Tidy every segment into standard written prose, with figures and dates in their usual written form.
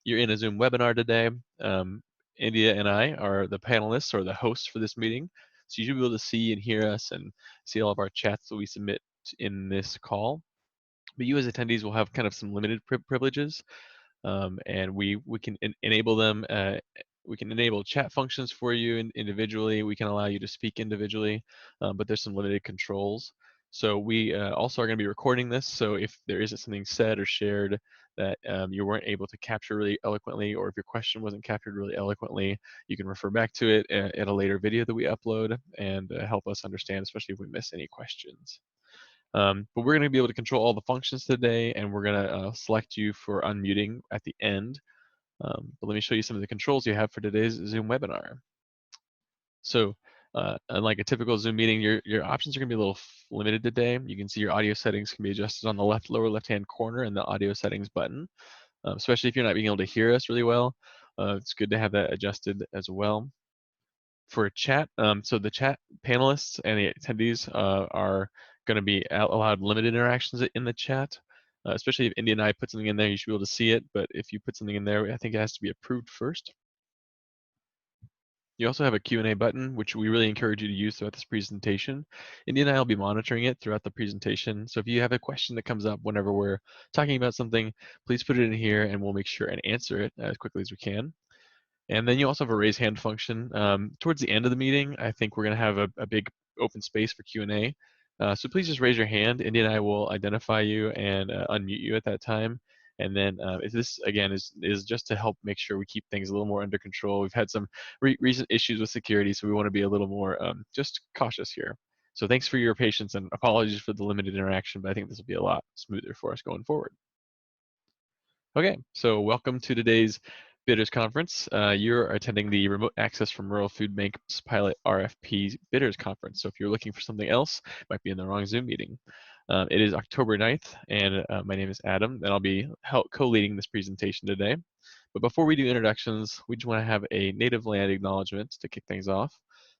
you're in a Zoom webinar today. India and I are the panelists or the hosts for this meeting. So you should be able to see and hear us and see all of our chats that we submit in this call. But you as attendees will have kind of some limited privileges, and we can enable them. We can enable chat functions for you individually. We can allow you to speak individually, but there's some limited controls. So we also are going to be recording this. So if there is something said or shared that you weren't able to capture really eloquently, or if your question wasn't captured really eloquently, you can refer back to it at a later video that we upload and help us understand, especially if we miss any questions. But we're going to be able to control all the functions today, and we're going to select you for unmuting at the end. But let me show you some of the controls you have for today's Zoom webinar. So unlike a typical Zoom meeting, your options are going to be a little limited today. You can see your audio settings can be adjusted on the lower left-hand corner in the audio settings button, especially if you're not being able to hear us really well. It's good to have that adjusted as well. For chat, so the chat panelists and the attendees are going to be allowed limited interactions in the chat, especially if India and I put something in there, you should be able to see it, but if you put something in there, I think it has to be approved first. You also have a Q&A button, which we really encourage you to use throughout this presentation. India and I will be monitoring it throughout the presentation, so if you have a question that comes up whenever we're talking about something, please put it in here and we'll make sure and answer it as quickly as we can. And then you also have a raise hand function. Towards the end of the meeting, I think we're going to have a big open space for Q&A. So please just raise your hand. India and I will identify you and unmute you at that time. And then this, again, is just to help make sure we keep things a little more under control. We've had some recent issues with security, so we want to be a little more just cautious here. So thanks for your patience and apologies for the limited interaction, but I think this will be a lot smoother for us going forward. Okay, so welcome to today's Bidders Conference. You're attending the Remote Access from Rural Food Banks Pilot RFP Bidders Conference. So if you're looking for something else, might be in the wrong Zoom meeting. It is October 9th, and my name is Adam, and I'll be co-leading this presentation today. But before we do introductions, we just want to have a native land acknowledgement to kick things off.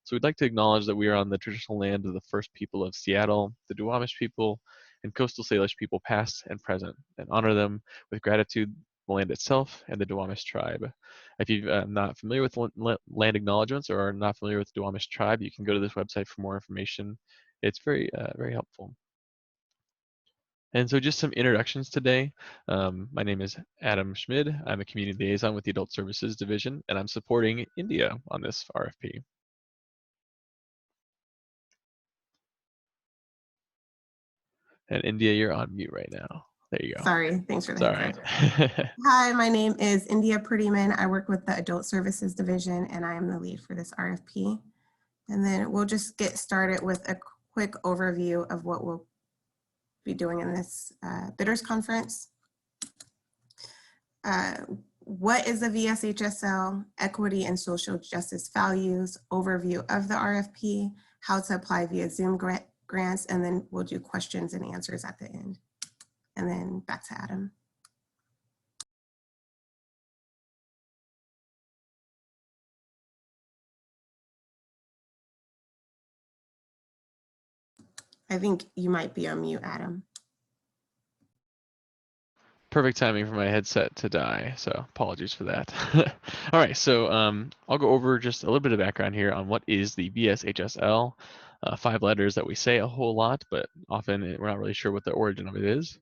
So we'd like to acknowledge that we are on the traditional land of the first people of Seattle, the Duwamish people, and coastal Salish people past and present, and honor them with gratitude, the land itself, and the Duwamish tribe. If you're not familiar with land acknowledgements or are not familiar with the Duwamish tribe, you can go to this website for more information. It's very, very helpful. And so just some introductions today. My name is Adam Schmid. I'm a community liaison with the Adult Services Division, and I'm supporting India on this RFP. And India, you're on mute right now. There you go. Sorry, thanks for the heads up. Hi, my name is India Prettyman. I work with the Adult Services Division, and I am the lead for this RFP. And then we'll just get started with a quick overview of what we'll be doing in this bidders conference. What is the VSHSL, equity and social justice values, overview of the RFP, how to apply via Zoom grants, and then we'll do questions and answers at the end. And then back to Adam. I think you might be on mute, Adam. Perfect timing for my headset to die, so apologies for that. All right, so I'll go over just a little bit of background here on what is the VSHSL. 5 letters that we say a whole lot, but often we're not really sure what the origin of it is.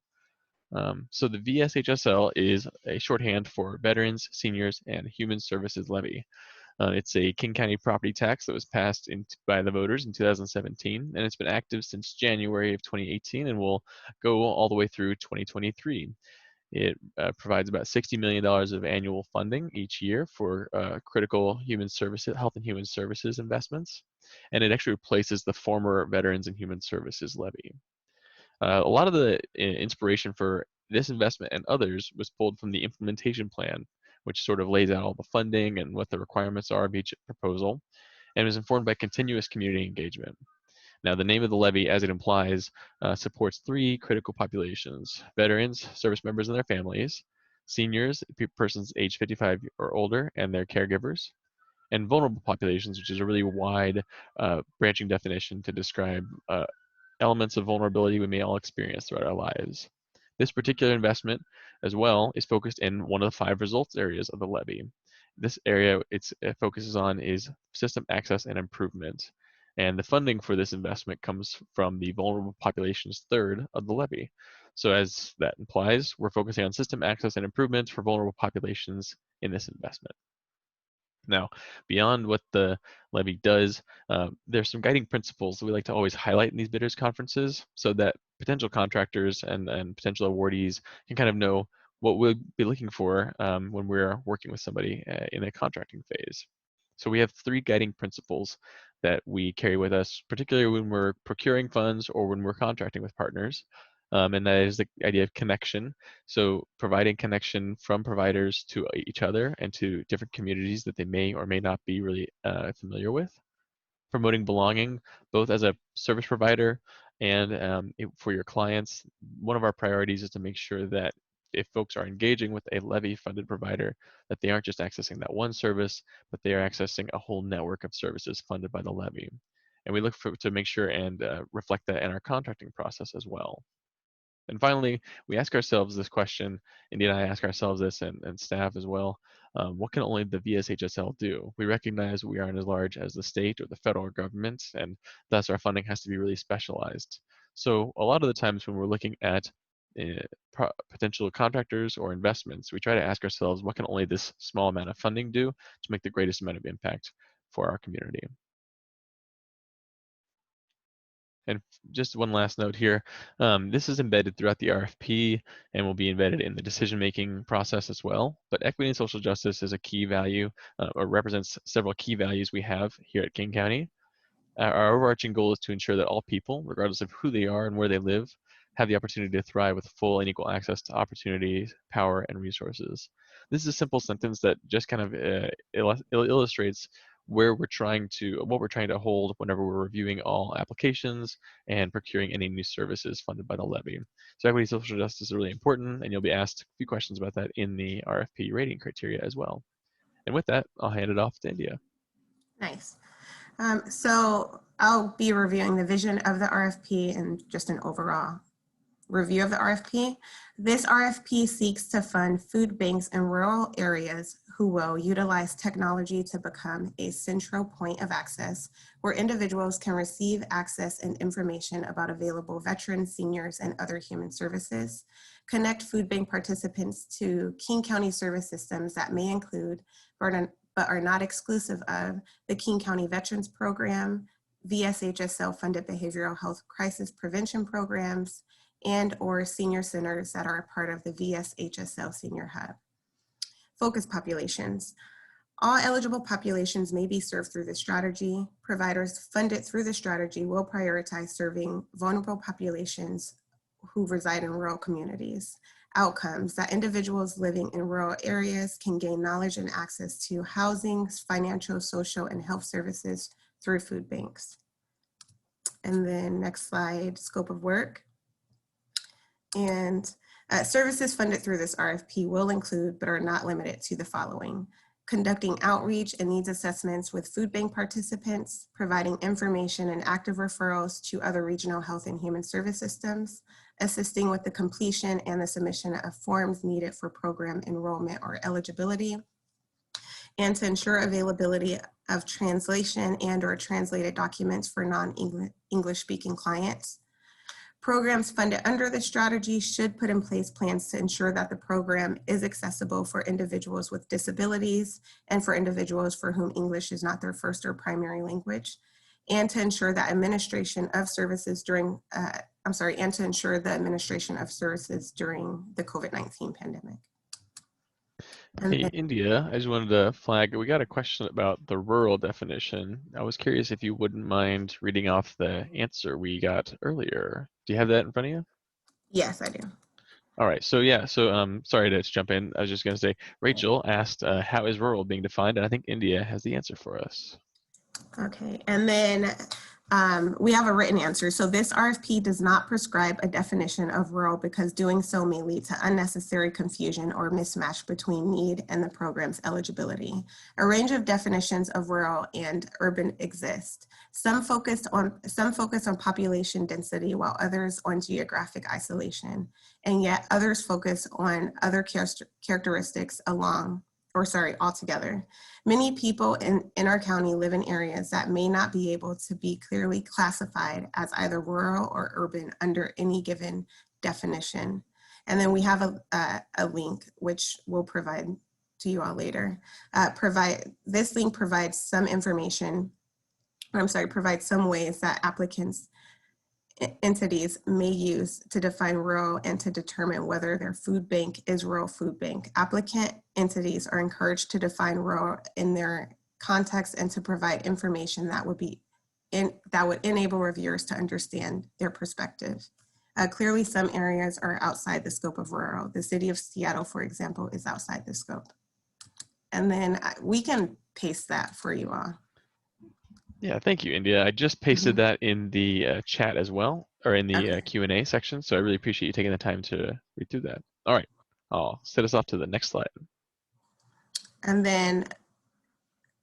So the VSHSL is a shorthand for Veterans, Seniors, and Human Services Levy. It's a King County property tax that was passed by the voters in 2017, and it's been active since January of 2018 and will go all the way through 2023. It provides about $60 million of annual funding each year for critical human services, health and human services investments, and it actually replaces the former Veterans and Human Services Levy. A lot of the inspiration for this investment and others was pulled from the implementation plan, which sort of lays out all the funding and what the requirements are of each proposal, and was informed by continuous community engagement. Now, the name of the levy, as it implies, supports 3 critical populations: veterans, service members and their families, seniors, persons age 55 or older and their caregivers, and vulnerable populations, which is a really wide branching definition to describe elements of vulnerability we may all experience throughout our lives. This particular investment as well is focused in one of the 5 results areas of the levy. This area it focuses on is system access and improvement. And the funding for this investment comes from the vulnerable populations third of the levy. So as that implies, we're focusing on system access and improvements for vulnerable populations in this investment. Now, beyond what the levy does, there's some guiding principles that we like to always highlight in these bidders conferences so that potential contractors and potential awardees can kind of know what we'll be looking for when we're working with somebody in a contracting phase. So we have 3 guiding principles that we carry with us, particularly when we're procuring funds or when we're contracting with partners. And that is the idea of connection. So providing connection from providers to each other and to different communities that they may or may not be really familiar with. Promoting belonging, both as a service provider and for your clients. One of our priorities is to make sure that if folks are engaging with a levy-funded provider, that they aren't just accessing that one service, but they are accessing a whole network of services funded by the levy. And we look to make sure and reflect that in our contracting process as well. And finally, we ask ourselves this question, Indy and I ask ourselves this and staff as well, what can only the VSHSL do? We recognize we aren't as large as the state or the federal government, and thus our funding has to be really specialized. So a lot of the times when we're looking at potential contractors or investments, we try to ask ourselves, what can only this small amount of funding do to make the greatest amount of impact for our community? And just one last note here, this is embedded throughout the RFP and will be embedded in the decision-making process as well. But equity and social justice is a key value or represents several key values we have here at King County. Our overarching goal is to ensure that all people, regardless of who they are and where they live, have the opportunity to thrive with full and equal access to opportunities, power, and resources. This is a simple sentence that just kind of illustrates what we're trying to hold whenever we're reviewing all applications and procuring any new services funded by the levy. So equity and social justice is really important, and you'll be asked a few questions about that in the RFP rating criteria as well. And with that, I'll hand it off to India. Nice. So I'll be reviewing the vision of the RFP and just an overall review of the RFP. This RFP seeks to fund food banks in rural areas who will utilize technology to become a central point of access where individuals can receive access and information about available veterans, seniors, and other human services, connect food bank participants to King County service systems that may include, but are not exclusive of, the King County Veterans Program, VSHSL funded behavioral health crisis prevention programs, and or senior centers that are a part of the VSHSL Senior Hub. Focus populations. All eligible populations may be served through the strategy. Providers funded through the strategy will prioritize serving vulnerable populations who reside in rural communities. Outcomes: that individuals living in rural areas can gain knowledge and access to housing, financial, social, and health services through food banks. And then next slide, scope of work. And services funded through this RFP will include, but are not limited to, the following: conducting outreach and needs assessments with food bank participants, providing information and active referrals to other regional health and human service systems, assisting with the completion and the submission of forms needed for program enrollment or eligibility, and to ensure availability of translation and or translated documents for non-English speaking clients. Programs funded under the strategy should put in place plans to ensure that the program is accessible for individuals with disabilities and for individuals for whom English is not their first or primary language, and to ensure that administration of services during, and to ensure the administration of services during the COVID-19 pandemic. Hey, India, I just wanted to flag, we got a question about the rural definition. I was curious if you wouldn't mind reading off the answer we got earlier. Do you have that in front of you? Yes, I do. All right, so yeah, so sorry to jump in. I was just gonna say, Rachel asked, how is rural being defined? And I think India has the answer for us. Okay, and then We have a written answer. So this RFP does not prescribe a definition of rural because doing so may lead to unnecessary confusion or mismatch between need and the program's eligibility. A range of definitions of rural and urban exist. Some focus on population density while others on geographic isolation, and yet others focus on other characteristics altogether. Many people in our county live in areas that may not be able to be clearly classified as either rural or urban under any given definition. And then we have a link which we'll provide to you all later. This link provides some information, provides some ways that applicants entities may use to define rural and to determine whether their food bank is rural food bank. Applicant entities are encouraged to define rural in their context and to provide information that would enable reviewers to understand their perspective. Clearly, some areas are outside the scope of rural. The city of Seattle, for example, is outside the scope. And then we can paste that for you all. Yeah, thank you, India. I just pasted that in the chat as well, or in the Q&A section. So I really appreciate you taking the time to read through that. All right, I'll set us off to the next slide. And then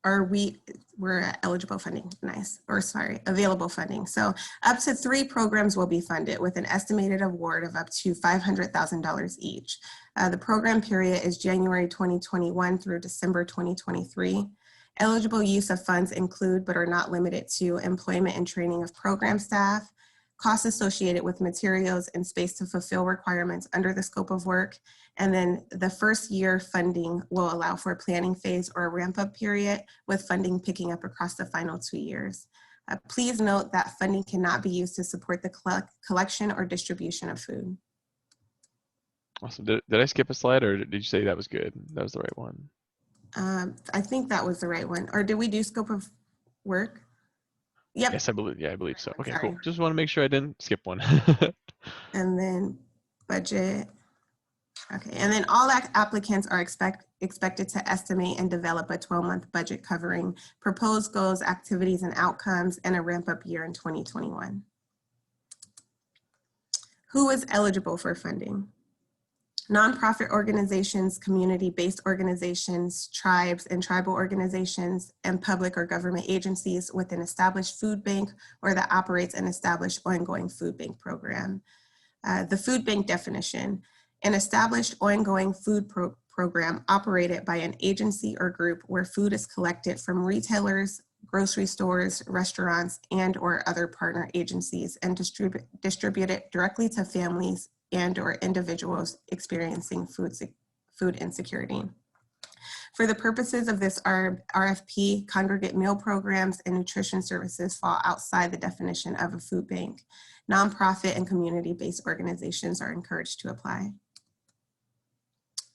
we're at eligible funding, available funding. So up to 3 programs will be funded with an estimated award of up to $500,000 each. The program period is January 2021 through December 2023. Eligible use of funds include, but are not limited to, employment and training of program staff, costs associated with materials and space to fulfill requirements under the scope of work. And then the first year funding will allow for a planning phase or a ramp up period, with funding picking up across the final 2 years. Please note that funding cannot be used to support the collection or distribution of food. Awesome. Did I skip a slide, or did you say that was good? That was the right one. I think that was the right one. Or did we do scope of work? Yep. Yes, I believe so. Okay, cool. Just want to make sure I didn't skip one. And then budget. Okay, and then all applicants are expected to estimate and develop a 12-month budget covering proposed goals, activities, and outcomes, and a ramp-up year in 2021. Who is eligible for funding? Nonprofit organizations, community-based organizations, tribes and tribal organizations, and public or government agencies with an established food bank or that operates an established ongoing food bank program. The food bank definition: an established ongoing food program operated by an agency or group where food is collected from retailers, grocery stores, restaurants, and or other partner agencies and distributed directly to families and or individuals experiencing food insecurity. For the purposes of this RFP, congregate meal programs and nutrition services fall outside the definition of a food bank. Nonprofit and community-based organizations are encouraged to apply.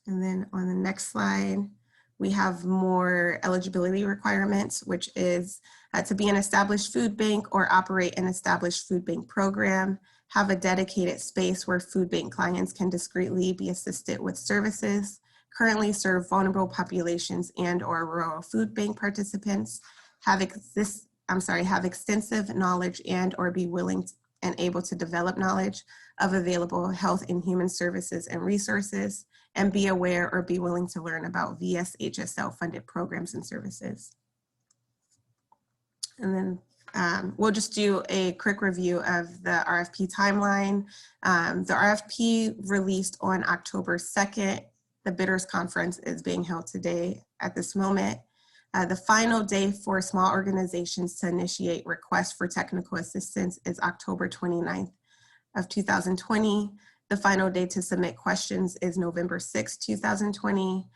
And then on the next slide, we have more eligibility requirements, which is to be an established food bank or operate an established food bank program, have a dedicated space where food bank clients can discreetly be assisted with services, currently serve vulnerable populations and or rural food bank participants, have extensive knowledge and or be willing and able to develop knowledge of available health and human services and resources, and be aware or be willing to learn about VSHSL funded programs and services. And then we'll just do a quick review of the RFP timeline. The RFP released on October 2nd. The bidders conference is being held today at this moment. The final day for small organizations to initiate requests for technical assistance is October 29th of 2020. The final day to submit questions is November 6th, 2020.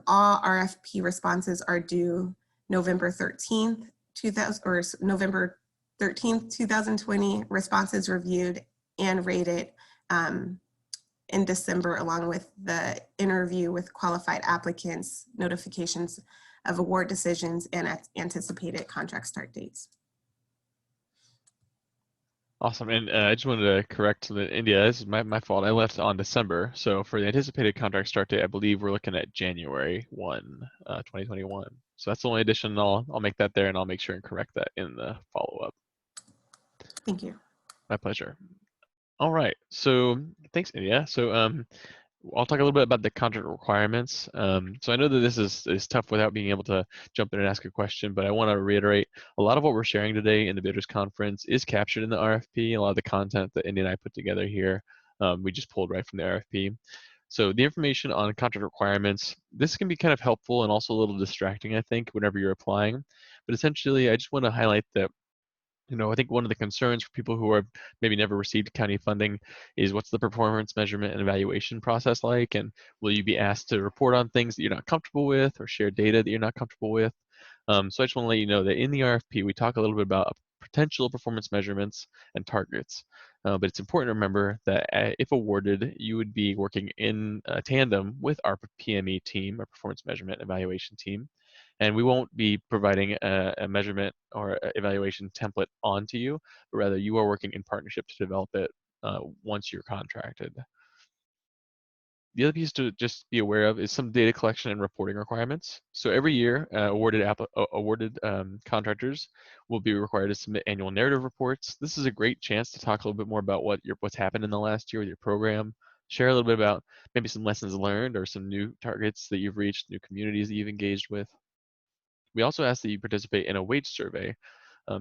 All RFP responses are due November 13th, 2020. Responses reviewed and rated in December, along with the interview with qualified applicants, notifications of award decisions, and anticipated contract start dates. Awesome. And I just wanted to correct that, India, this is my fault. I left on December. So for the anticipated contract start date, I believe we're looking at January 1, 2021. So that's the only addition. I'll make that there, and I'll make sure and correct that in the follow-up. Thank you. My pleasure. All right. So thanks, India. So I'll talk a little bit about the contract requirements. So I know that this is tough without being able to jump in and ask a question, but I want to reiterate a lot of what we're sharing today in the Bidders Conference is captured in the RFP. A lot of the content that Indy and I put together here, we just pulled right from the RFP. So the information on contract requirements, this can be kind of helpful and also a little distracting, I think, whenever you're applying. But essentially, I just want to highlight that I think one of the concerns for people who are maybe never received county funding is what's the performance measurement and evaluation process like, and will you be asked to report on things that you're not comfortable with or share data that you're not comfortable with? So I just want to let you know that in the RFP, we talk a little bit about potential performance measurements and targets. But it's important to remember that if awarded, you would be working in tandem with our PME team, our performance measurement evaluation team, and we won't be providing a measurement or evaluation template onto you, but rather you are working in partnership to develop it once you're contracted. The other piece to just be aware of is some data collection and reporting requirements. So every year, awarded contractors will be required to submit annual narrative reports. This is a great chance to talk a little bit more about what's happened in the last year with your program, share a little bit about maybe some lessons learned or some new targets that you've reached, new communities that you've engaged with. We also ask that you participate in a wage survey.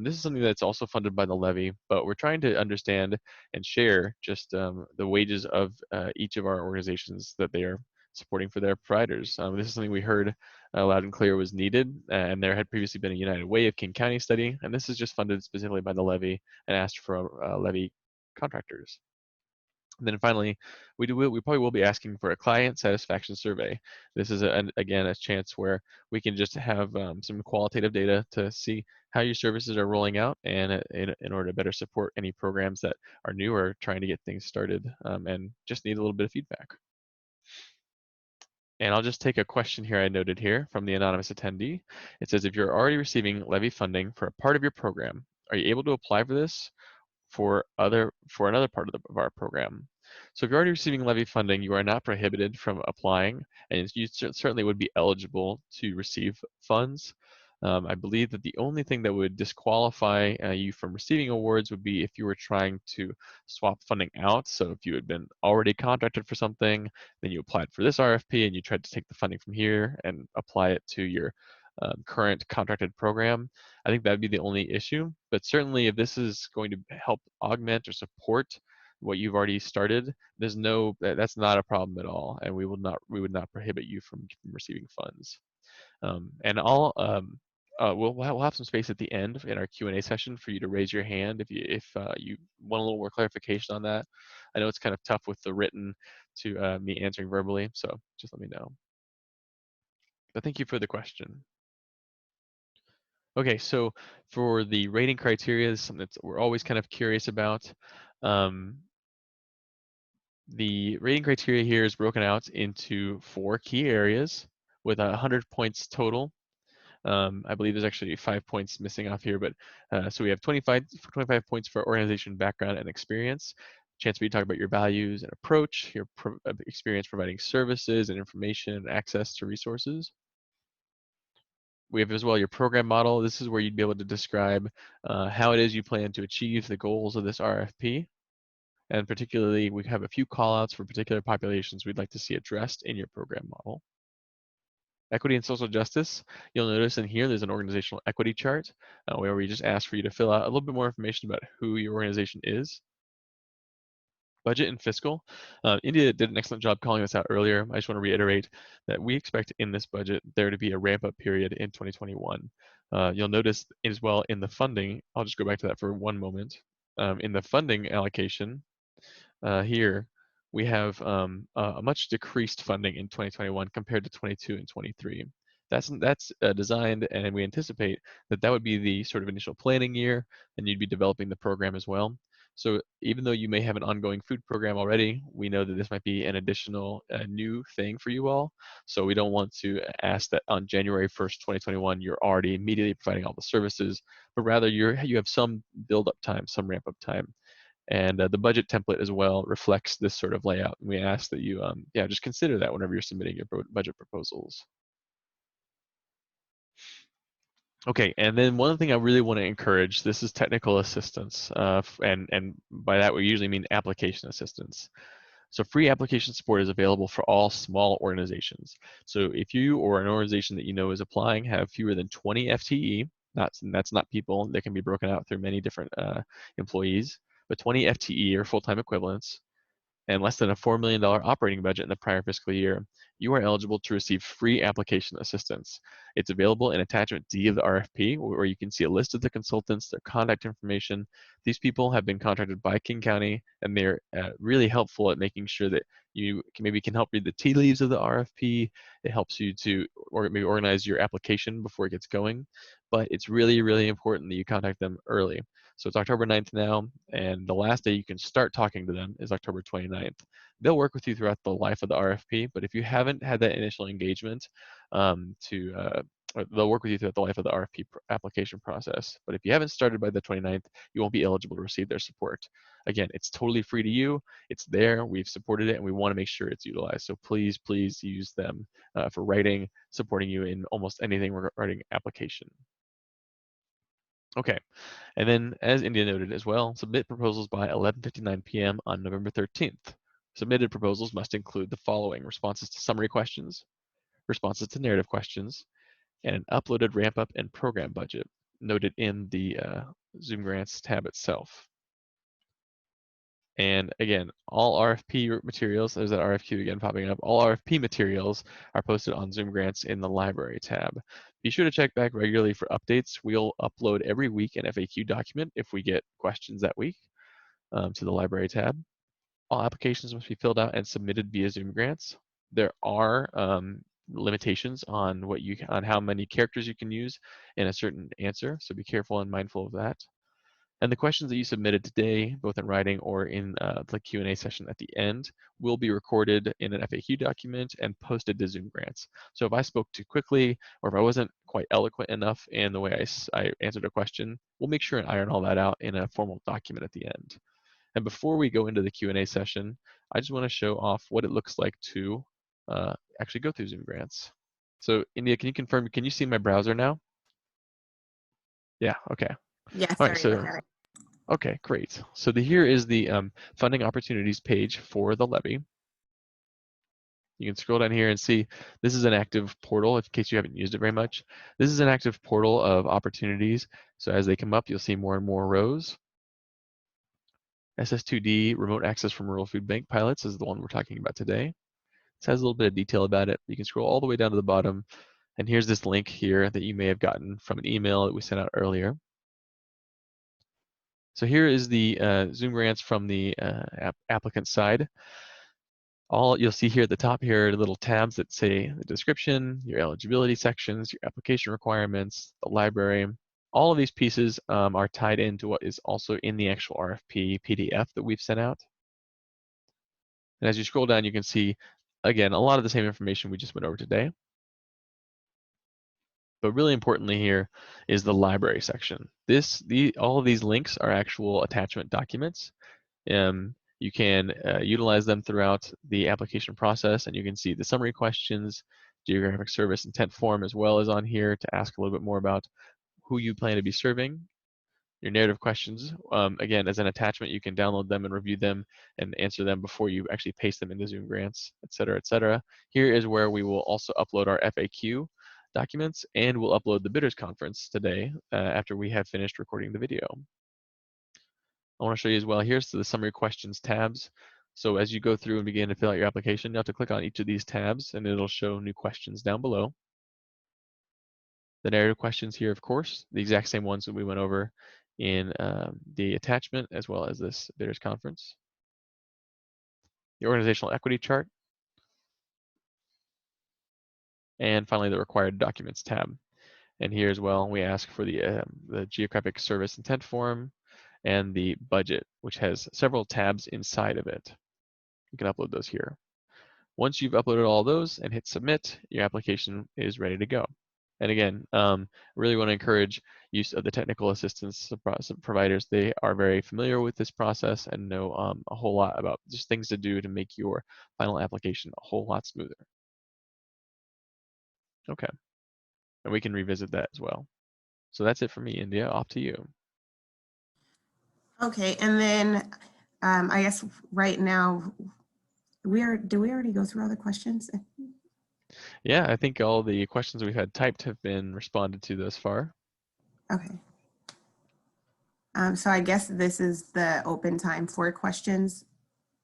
This is something that's also funded by the levy, but we're trying to understand and share just the wages of each of our organizations that they are supporting for their providers. This is something we heard loud and clear was needed, and there had previously been a United Way of King County study, and this is just funded specifically by the levy and asked for levy contractors. And then finally, we probably will be asking for a client satisfaction survey. This is, again, a chance where we can just have some qualitative data to see how your services are rolling out and in order to better support any programs that are new or trying to get things started and just need a little bit of feedback. And I'll just take a question here I noted here from the anonymous attendee. It says, if you're already receiving levy funding for a part of your program, are you able to apply for this for another part of our program? So if you're already receiving levy funding, you are not prohibited from applying, and you certainly would be eligible to receive funds. I believe that the only thing that would disqualify you from receiving awards would be if you were trying to swap funding out. So if you had been already contracted for something, then you applied for this RFP and you tried to take the funding from here and apply it to your current contracted program, I think that would be the only issue. But certainly if this is going to help augment or support what you've already started, that's not a problem at all, and we would not prohibit you from receiving funds. And we'll have some space at the end in our Q&A session for you to raise your hand if you want a little more clarification on that. I know it's kind of tough with the written to me answering verbally, so just let me know. But thank you for the question. Okay, so for the rating criteria, this is something that we're always kind of curious about. The rating criteria here is broken out into 4 key areas with 100 points total. I believe there's actually 5 points missing off here, but so we have 25 points for organization background and experience. Chance for you to talk about your values and approach, your experience providing services and information and access to resources. We have as well your program model. This is where you'd be able to describe how it is you plan to achieve the goals of this RFP. And particularly, we have a few callouts for particular populations we'd like to see addressed in your program model. Equity and social justice, you'll notice in here there's an organizational equity chart where we just ask for you to fill out a little bit more information about who your organization is. Budget and fiscal. India did an excellent job calling this out earlier. I just want to reiterate that we expect in this budget there to be a ramp-up period in 2021. You'll notice as well in the funding, I'll just go back to that for one moment. In the funding allocation, here we have a much decreased funding in 2021 compared to 22 and 23. That's designed, and we anticipate that would be the sort of initial planning year, and you'd be developing the program as well. So even though you may have an ongoing food program already, we know that this might be an additional new thing for you all. So we don't want to ask that on January 1st, 2021, you're already immediately providing all the services, but rather you have some build-up time, some ramp-up time. And the budget template as well reflects this sort of layout. And we ask that you just consider that whenever you're submitting your budget proposals. Okay, and then one thing I really want to encourage, this is technical assistance, and by that we usually mean application assistance. So free application support is available for all small organizations. So if you or an organization that you know is applying have fewer than 20 FTE, that's not people, they can be broken out through many different employees, but 20 FTE or full-time equivalents, and less than a $4 million operating budget in the prior fiscal year, you are eligible to receive free application assistance. It's available in attachment D of the RFP, where you can see a list of the consultants, their contact information. These people have been contracted by King County, and they're really helpful at making sure that you can help read the tea leaves of the RFP. It helps you to maybe organize your application before it gets going. But it's really, really important that you contact them early. So it's October 9th now, and the last day you can start talking to them is October 29th. They'll work with you throughout the life of the RFP, but if you haven't had that initial engagement, they'll work with you throughout the life of the RFP application process. But if you haven't started by the 29th, you won't be eligible to receive their support. Again, it's totally free to you. It's there. We've supported it, and we want to make sure it's utilized. So please, please use them for writing, supporting you in almost anything regarding application. Okay, and then as India noted as well, submit proposals by 11:59 p.m. on November 13th. Submitted proposals must include the following: responses to summary questions, responses to narrative questions, and an uploaded ramp-up and program budget noted in the ZOOMGRANTS tab itself. And again, all RFP materials, there's that RFQ again popping up, all RFP materials are posted on ZOOMGRANTS in the library tab. Be sure to check back regularly for updates. We'll upload every week an FAQ document if we get questions that week to the library tab. All applications must be filled out and submitted via ZOOMGRANTS. There are limitations on on how many characters you can use in a certain answer, so be careful and mindful of that. And the questions that you submitted today, both in writing or in the Q&A session at the end, will be recorded in an FAQ document and posted to ZOOMGRANTS. So if I spoke too quickly, or if I wasn't quite eloquent enough in the way I answered a question, we'll make sure and iron all that out in a formal document at the end. And before we go into the Q&A session, I just want to show off what it looks like to actually go through ZOOMGRANTS. So India, can you confirm, can you see my browser now? Yeah, okay. Yeah, All right, sorry about so that. okay, great. So here is the funding opportunities page for the levy. You can scroll down here and see this is an active portal in case you haven't used it very much. This is an active portal of opportunities. So as they come up, you'll see more and more rows. SS2D, Remote Access from Rural Food Bank Pilots, is the one we're talking about today. This has a little bit of detail about it. You can scroll all the way down to the bottom. And here's this link here that you may have gotten from an email that we sent out earlier. So here is the ZOOMGRANTS from the applicant side. All you'll see here at the top here are little tabs that say the description, your eligibility sections, your application requirements, the library. All of these pieces are tied into what is also in the actual RFP PDF that we've sent out. And as you scroll down, you can see, again, a lot of the same information we just went over today. But really importantly here is the library section. All of these links are actual attachment documents. You can utilize them throughout the application process, and you can see the summary questions, geographic service intent form, as well as on here to ask a little bit more about who you plan to be serving. Your narrative questions, again, as an attachment, you can download them and review them and answer them before you actually paste them into ZOOMGRANTS, et cetera, et cetera. Here is where we will also upload our FAQ documents, and we'll upload the bidders conference today after we have finished recording the video. I want to show you as well, here's the summary questions tabs. So as you go through and begin to fill out your application, you have to click on each of these tabs and it'll show new questions down below. The narrative questions here, of course, the exact same ones that we went over in the attachment as well as this bidders conference. The organizational equity chart. And finally, the required documents tab. And here as well, we ask for the geographic service intent form and the budget, which has several tabs inside of it. You can upload those here. Once you've uploaded all those and hit submit, your application is ready to go. And again, I really want to encourage use of the technical assistance providers. They are very familiar with this process and know a whole lot about just things to do to make your final application a whole lot smoother. Okay, and we can revisit that as well. So that's it for me, India. Off to you. Okay, and then I guess right now, did we already go through all the questions? Yeah, I think all the questions we've had typed have been responded to thus far. Okay. So I guess this is the open time for questions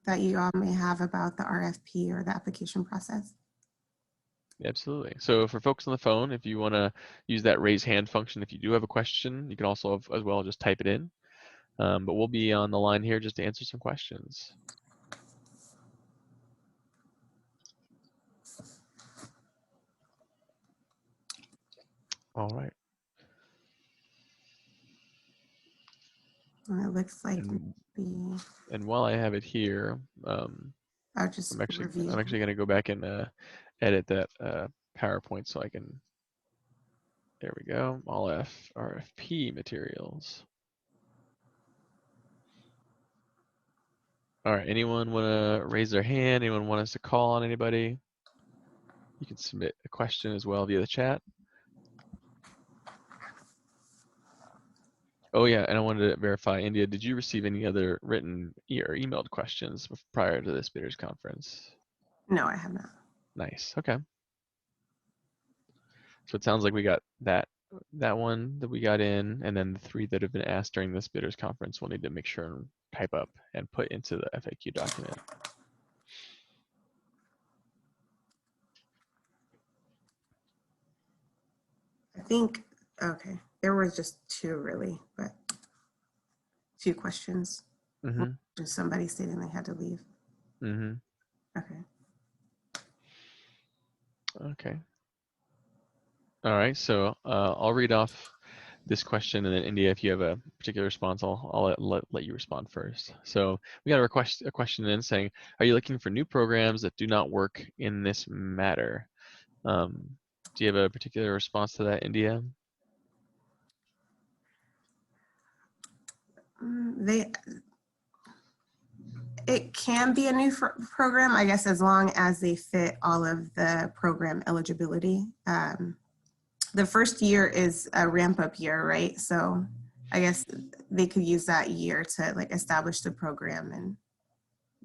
that you all may have about the RFP or the application process. Absolutely. So for folks on the phone, if you want to use that raise hand function, if you do have a question, you can also as well just type it in. But we'll be on the line here just to answer some questions. All right. And it looks like And while I have it here, I'll just review. I'm actually going to go back and edit that PowerPoint so I can. There we go. All RFP materials. All right. Anyone want to raise their hand? Anyone want us to call on anybody? You can submit a question as well via the chat. Oh yeah, and I wanted to verify, India, did you receive any other written or emailed questions prior to this bidders conference? No, I have not. Nice. Okay. So it sounds like we got that one that we got in, and then the 3 that have been asked during this bidders conference we'll need to make sure and type up and put into the FAQ document. I think, okay, there was just 2 really, but 2 questions. Mm-hmm. Just somebody stating they had to leave. Mm-hmm. Okay. Okay. All right, so I'll read off this question, and then India, if you have a particular response, I'll let you respond first. So we got a question in saying, are you looking for new programs that do not work in this matter? Do you have a particular response to that, India? It can be a new program, I guess, as long as they fit all of the program eligibility. The first year is a ramp up year, right? So I guess they could use that year to like establish the program and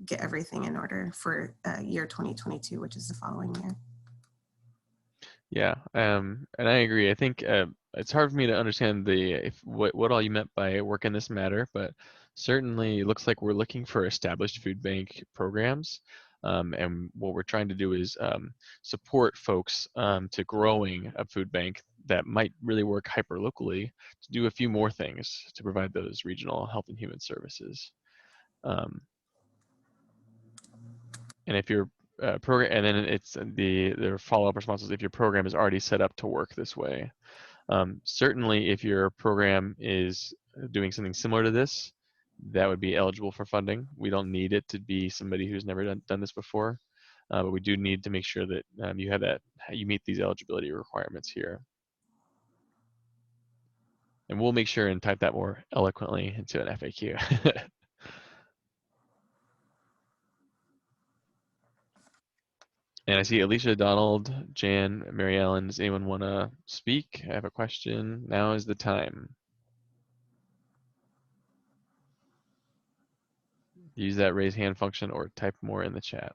get everything in order for year 2022, which is the following year. Yeah, and I agree. I think it's hard for me to understand what all you meant by work in this matter, but certainly it looks like we're looking for established food bank programs, and what we're trying to do is support folks to growing a food bank that might really work hyper locally to do a few more things to provide those regional health and human services. And if your program, and then it's the follow-up responses if your program is already set up to work this way. Certainly, if your program is doing something similar to this, that would be eligible for funding. We don't need it to be somebody who's never done this before, but we do need to make sure that you meet these eligibility requirements here. And we'll make sure and type that more eloquently into an FAQ. And I see Alicia, Donald, Jan, Mary Ellen. Does anyone want to speak? I have a question. Now is the time. Use that raise hand function or type more in the chat.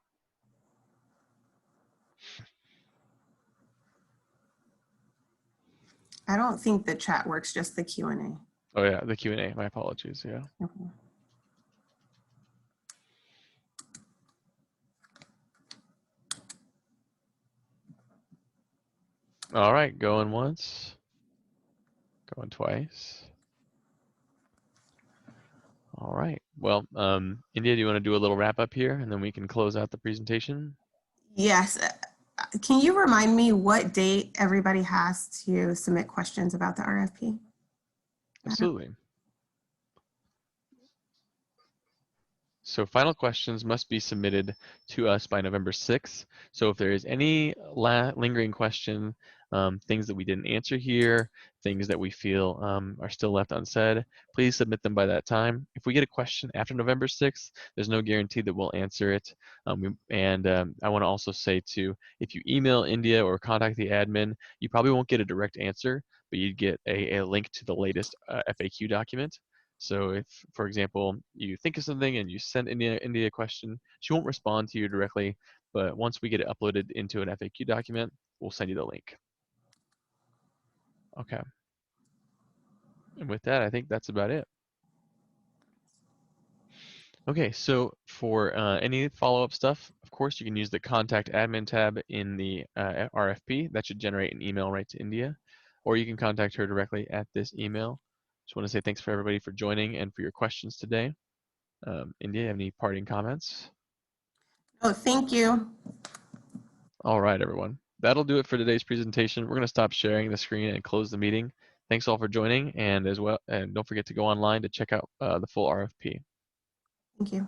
I don't think the chat works, just the Q&A. Oh yeah, the Q&A. My apologies. Yeah. Okay. All right, going once, going twice. All right. Well, India, do you want to do a little wrap up here, and then we can close out the presentation? Yes. Can you remind me what date everybody has to submit questions about the RFP? Absolutely. So final questions must be submitted to us by November 6th. So if there is any lingering question, things that we didn't answer here, things that we feel are still left unsaid, please submit them by that time. If we get a question after November 6th, there's no guarantee that we'll answer it. I want to also say too, if you email India or contact the admin, you probably won't get a direct answer, but you'd get a link to the latest FAQ document. So if, for example, you think of something and you send India a question, she won't respond to you directly, but once we get it uploaded into an FAQ document, we'll send you the link. Okay. And with that, I think that's about it. Okay, so for any follow-up stuff, of course, you can use the Contact Admin tab in the RFP. That should generate an email right to India, or you can contact her directly at this email. Just want to say thanks for everybody for joining and for your questions today. India, you have any parting comments? Oh, thank you. All right, everyone. That'll do it for today's presentation. We're going to stop sharing the screen and close the meeting. Thanks all for joining, and don't forget to go online to check out the full RFP. Thank you.